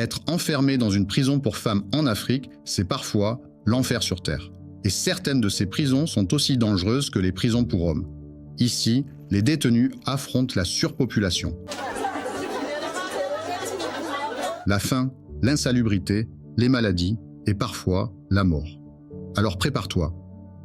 Être enfermé dans une prison pour femmes en Afrique, c'est parfois l'enfer sur Terre. Et certaines de ces prisons sont aussi dangereuses que les prisons pour hommes. Ici, les détenus affrontent la surpopulation, la faim, l'insalubrité, les maladies et parfois la mort. Alors prépare-toi,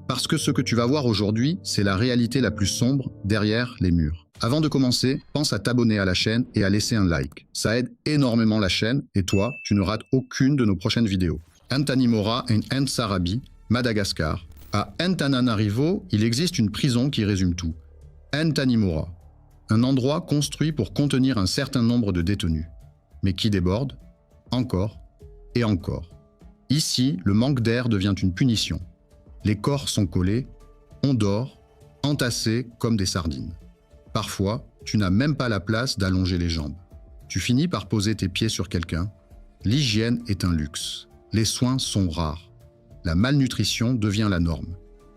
parce que ce que tu vas voir aujourd'hui, c'est la réalité la plus sombre derrière les murs. Avant de commencer, pense à t'abonner à la chaîne et à laisser un like. Ça aide énormément la chaîne et toi, tu ne rates aucune de nos prochaines vidéos. Antanimora et Nsarabi, Madagascar. À Antananarivo, il existe une prison qui résume tout. Antanimora, un endroit construit pour contenir un certain nombre de détenus, mais qui déborde encore et encore. Ici, le manque d'air devient une punition. Les corps sont collés, on dort, entassés comme des sardines. Parfois, tu n'as même pas la place d'allonger les jambes. Tu finis par poser tes pieds sur quelqu'un. L'hygiène est un luxe. Les soins sont rares. La malnutrition devient la norme.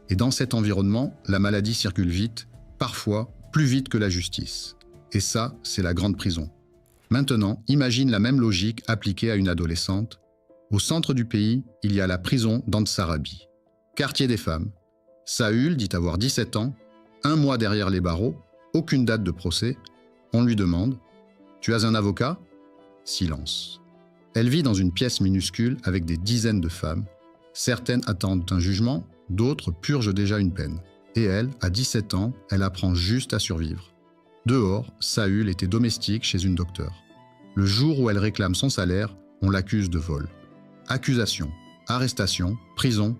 Et dans cet environnement, la maladie circule vite, parfois plus vite que la justice. Et ça, c'est la grande prison. Maintenant, imagine la même logique appliquée à une adolescente. Au centre du pays, il y a la prison d'Antsarabi. Quartier des femmes. Saül dit avoir 17 ans, 1 mois derrière les barreaux, aucune date de procès. On lui demande « Tu as un avocat ?» Silence. Elle vit dans une pièce minuscule avec des dizaines de femmes. Certaines attendent un jugement, d'autres purgent déjà une peine. Et elle, à 17 ans, elle apprend juste à survivre. Dehors, Saül était domestique chez une docteure. Le jour où elle réclame son salaire, on l'accuse de vol. Accusation, arrestation, prison,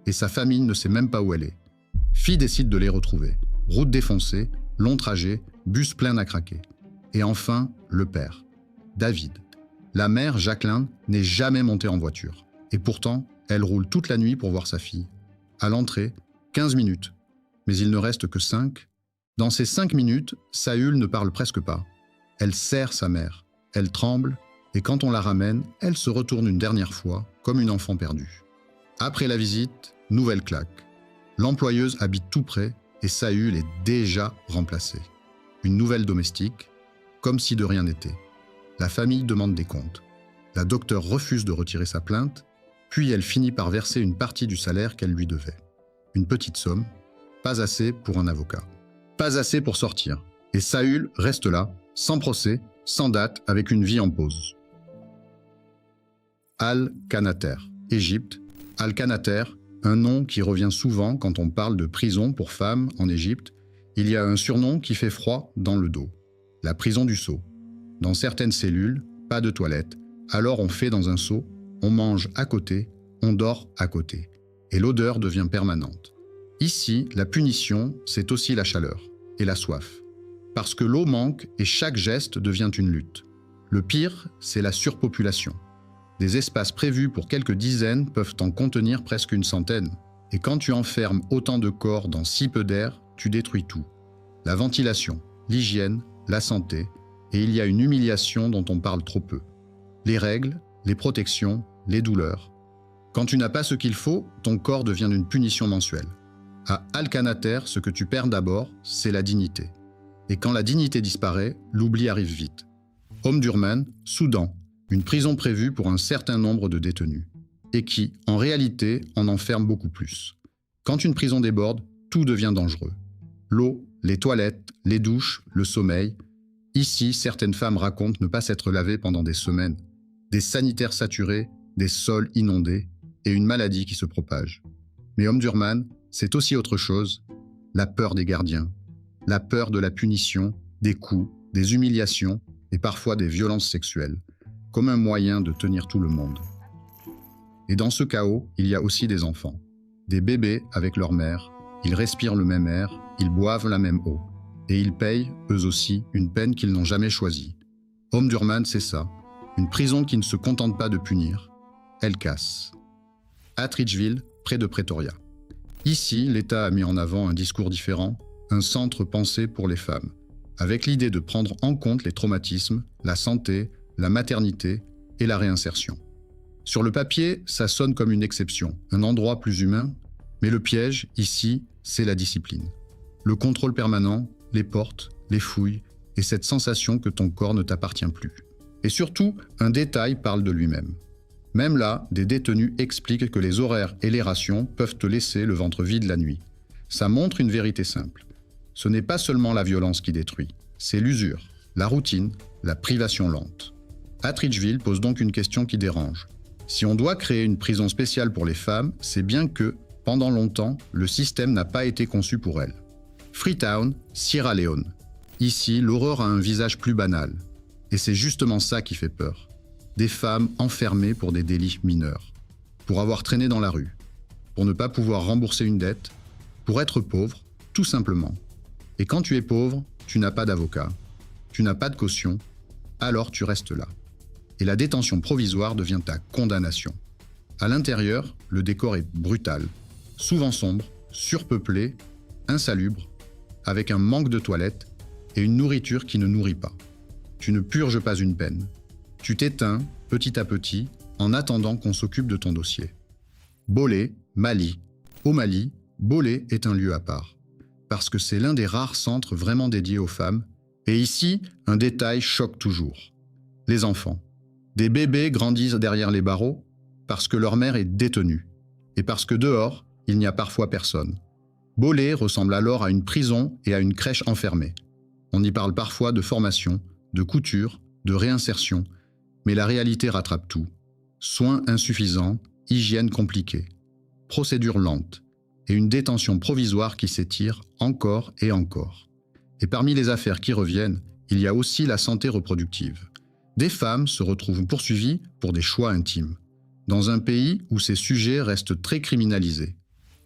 et sa famille ne sait même pas où elle est. Fille décide de les retrouver. Route défoncée, long trajet, bus plein à craquer. Et enfin, le père, David. La mère, Jacqueline, n'est jamais montée en voiture. Et pourtant, elle roule toute la nuit pour voir sa fille. À l'entrée, 15 minutes. Mais il ne reste que 5. Dans ces 5 minutes, Saül ne parle presque pas. Elle serre sa mère. Elle tremble, et quand on la ramène, elle se retourne une dernière fois, comme une enfant perdue. Après la visite, nouvelle claque. L'employeuse habite tout près, et Saül est déjà remplacé. Une nouvelle domestique, comme si de rien n'était. La famille demande des comptes. La docteure refuse de retirer sa plainte, puis elle finit par verser une partie du salaire qu'elle lui devait. Une petite somme, pas assez pour un avocat. Pas assez pour sortir. Et Saül reste là, sans procès, sans date, avec une vie en pause. Al-Qanater, Égypte. Al-Qanater, un nom qui revient souvent quand on parle de prison pour femmes en Égypte. Il y a un surnom qui fait froid dans le dos. La prison du seau. Dans certaines cellules, pas de toilette. Alors on fait dans un seau, on mange à côté, on dort à côté. Et l'odeur devient permanente. Ici, la punition, c'est aussi la chaleur et la soif. Parce que l'eau manque et chaque geste devient une lutte. Le pire, c'est la surpopulation. Des espaces prévus pour quelques dizaines peuvent en contenir presque une centaine. Et quand tu enfermes autant de corps dans si peu d'air, tu détruis tout. La ventilation, l'hygiène, la santé, et il y a une humiliation dont on parle trop peu. Les règles, les protections, les douleurs. Quand tu n'as pas ce qu'il faut, ton corps devient une punition mensuelle. À Al-Qanater, ce que tu perds d'abord, c'est la dignité. Et quand la dignité disparaît, l'oubli arrive vite. Omdurman, Soudan, une prison prévue pour un certain nombre de détenus, et qui, en réalité, en enferme beaucoup plus. Quand une prison déborde, tout devient dangereux. L'eau, les toilettes, les douches, le sommeil. Ici, certaines femmes racontent ne pas s'être lavées pendant des semaines. Des sanitaires saturés, des sols inondés, et une maladie qui se propage. Mais Omdurman, c'est aussi autre chose, la peur des gardiens, la peur de la punition, des coups, des humiliations et parfois des violences sexuelles, comme un moyen de tenir tout le monde. Et dans ce chaos, il y a aussi des enfants, des bébés avec leur mère, ils respirent le même air, ils boivent la même eau, et ils payent, eux aussi, une peine qu'ils n'ont jamais choisie. Omdurman, c'est ça, une prison qui ne se contente pas de punir, elle casse. Atteridgeville, près de Pretoria. Ici, l'État a mis en avant un discours différent, un centre pensé pour les femmes, avec l'idée de prendre en compte les traumatismes, la santé, la maternité et la réinsertion. Sur le papier, ça sonne comme une exception, un endroit plus humain, mais le piège, ici, c'est la discipline. Le contrôle permanent, les portes, les fouilles et cette sensation que ton corps ne t'appartient plus. Et surtout, un détail parle de lui-même. Même là, des détenus expliquent que les horaires et les rations peuvent te laisser le ventre vide la nuit. Ça montre une vérité simple. Ce n'est pas seulement la violence qui détruit, c'est l'usure, la routine, la privation lente. Atteridgeville pose donc une question qui dérange. Si on doit créer une prison spéciale pour les femmes, c'est bien que, pendant longtemps, le système n'a pas été conçu pour elles. Freetown, Sierra Leone. Ici, l'horreur a un visage plus banal. Et c'est justement ça qui fait peur. Des femmes enfermées pour des délits mineurs, pour avoir traîné dans la rue, pour ne pas pouvoir rembourser une dette, pour être pauvre, tout simplement. Et quand tu es pauvre, tu n'as pas d'avocat, tu n'as pas de caution, alors tu restes là. Et la détention provisoire devient ta condamnation. À l'intérieur, le décor est brutal, souvent sombre, surpeuplé, insalubre, avec un manque de toilettes et une nourriture qui ne nourrit pas. Tu ne purges pas une peine. Tu t'éteins, petit à petit, en attendant qu'on s'occupe de ton dossier. Bolé, Mali. Au Mali, Bolé est un lieu à part, parce que c'est l'un des rares centres vraiment dédiés aux femmes. Et ici, un détail choque toujours. Les enfants. Des bébés grandissent derrière les barreaux parce que leur mère est détenue, et parce que dehors, il n'y a parfois personne. Bolé ressemble alors à une prison et à une crèche enfermée. On y parle parfois de formation, de couture, de réinsertion, mais la réalité rattrape tout. Soins insuffisants, hygiène compliquée, procédure lente et une détention provisoire qui s'étire encore et encore. Et parmi les affaires qui reviennent, il y a aussi la santé reproductive. Des femmes se retrouvent poursuivies pour des choix intimes, dans un pays où ces sujets restent très criminalisés.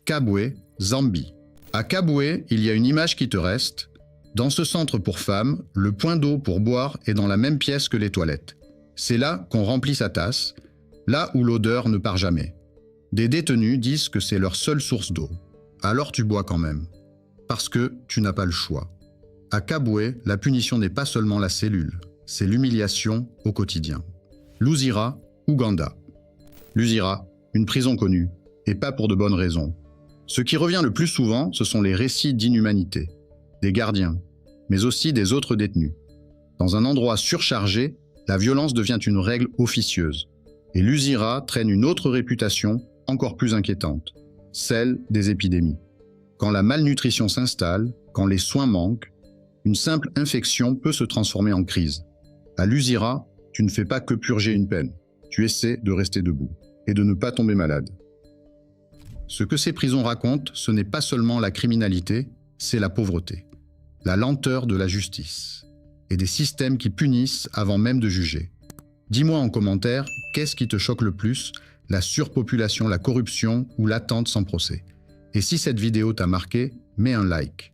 Kabwe, Zambie. À Kabwe, il y a une image qui te reste. Dans ce centre pour femmes, le point d'eau pour boire est dans la même pièce que les toilettes. C'est là qu'on remplit sa tasse, là où l'odeur ne part jamais. Des détenus disent que c'est leur seule source d'eau. Alors tu bois quand même, parce que tu n'as pas le choix. À Kabwe, la punition n'est pas seulement la cellule, c'est l'humiliation au quotidien. Luzira, Ouganda. Luzira, une prison connue, et pas pour de bonnes raisons. Ce qui revient le plus souvent, ce sont les récits d'inhumanité, des gardiens, mais aussi des autres détenus. Dans un endroit surchargé, la violence devient une règle officieuse. Et Luzira traîne une autre réputation encore plus inquiétante, celle des épidémies. Quand la malnutrition s'installe, quand les soins manquent, une simple infection peut se transformer en crise. À Luzira, tu ne fais pas que purger une peine, tu essaies de rester debout et de ne pas tomber malade. Ce que ces prisons racontent, ce n'est pas seulement la criminalité, c'est la pauvreté, la lenteur de la justice et des systèmes qui punissent avant même de juger. Dis-moi en commentaire, qu'est-ce qui te choque le plus, la surpopulation, la corruption ou l'attente sans procès? Et si cette vidéo t'a marqué, mets un like.